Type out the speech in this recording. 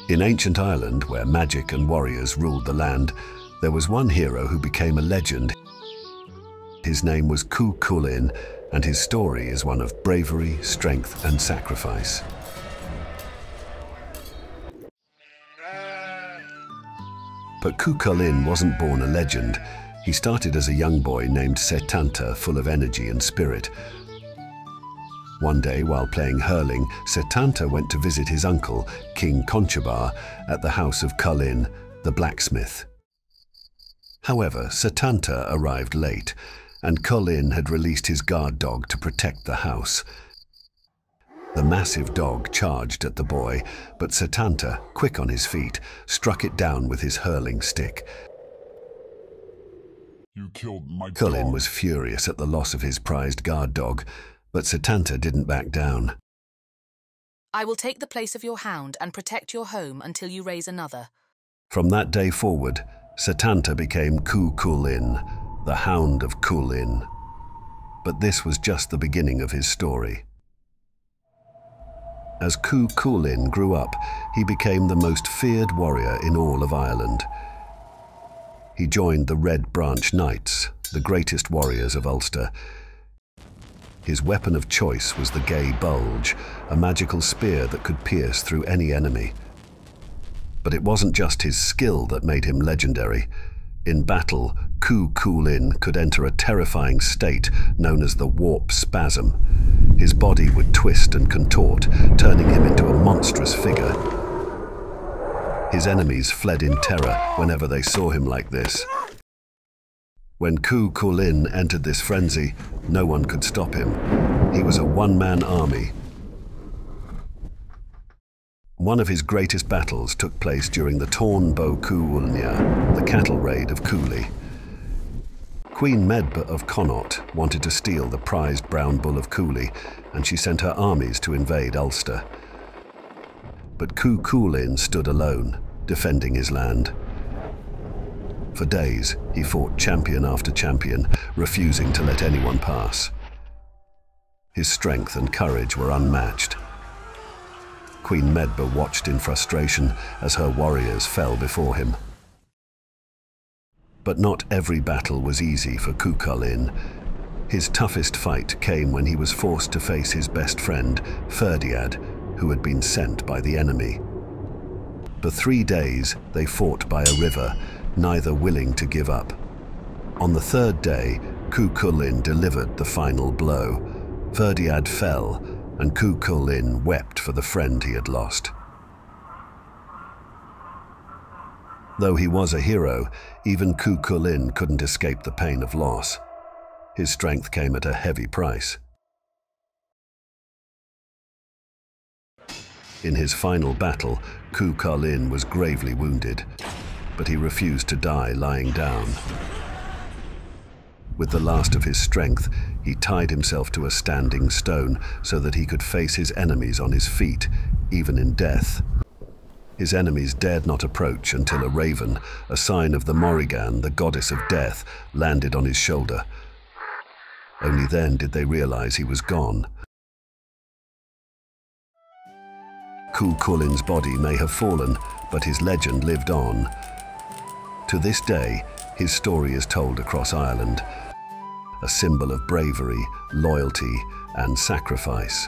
In ancient Ireland, where magic and warriors ruled the land, there was one hero who became a legend. His name was Cu Chulainn, and his story is one of bravery, strength, and sacrifice. But Cu Chulainn wasn't born a legend. He started as a young boy named Setanta, full of energy and spirit. One day, while playing hurling, Setanta went to visit his uncle, King Conchobar, at the house of Chulainn, the blacksmith. However, Setanta arrived late, and Chulainn had released his guard dog to protect the house. The massive dog charged at the boy, but Setanta, quick on his feet, struck it down with his hurling stick. You killed my dog. Chulainn was furious at the loss of his prized guard dog, but Setanta didn't back down. I will take the place of your hound and protect your home until you raise another. From that day forward, Setanta became Cu Chulainn, the Hound of Ulster. But this was just the beginning of his story. As Cu Chulainn grew up, he became the most feared warrior in all of Ireland. He joined the Red Branch Knights, the greatest warriors of Ulster. His weapon of choice was the Gay Bulge, a magical spear that could pierce through any enemy. But it wasn't just his skill that made him legendary. In battle, Cu Chulainn could enter a terrifying state known as the warp spasm. His body would twist and contort, turning him into a monstrous figure. His enemies fled in terror whenever they saw him like this. When Cu Chulainn entered this frenzy, no one could stop him. He was a one-man army. One of his greatest battles took place during the Táin Bó Cúailnge, the Cattle Raid of Cooley. Queen Medb of Connaught wanted to steal the prized brown bull of Cooley, and she sent her armies to invade Ulster. But Cu Chulainn stood alone, defending his land. For days, he fought champion after champion, refusing to let anyone pass. His strength and courage were unmatched. Queen Medb watched in frustration as her warriors fell before him. But not every battle was easy for Cu Chulainn. His toughest fight came when he was forced to face his best friend, Ferdiad, who had been sent by the enemy. For 3 days, they fought by a river, neither willing to give up. On the 3rd day, Cu Chulainn delivered the final blow. Ferdiad fell, and Cu Chulainn wept for the friend he had lost. Though he was a hero, even Cu Chulainn couldn't escape the pain of loss. His strength came at a heavy price. In his final battle, Cu Chulainn was gravely wounded, but he refused to die lying down. With the last of his strength, he tied himself to a standing stone so that he could face his enemies on his feet, even in death. His enemies dared not approach until a raven, a sign of the Morrigan, the goddess of death, landed on his shoulder. Only then did they realize he was gone. Cu Chulainn's body may have fallen, but his legend lived on. To this day, his story is told across Ireland, a symbol of bravery, loyalty, and sacrifice.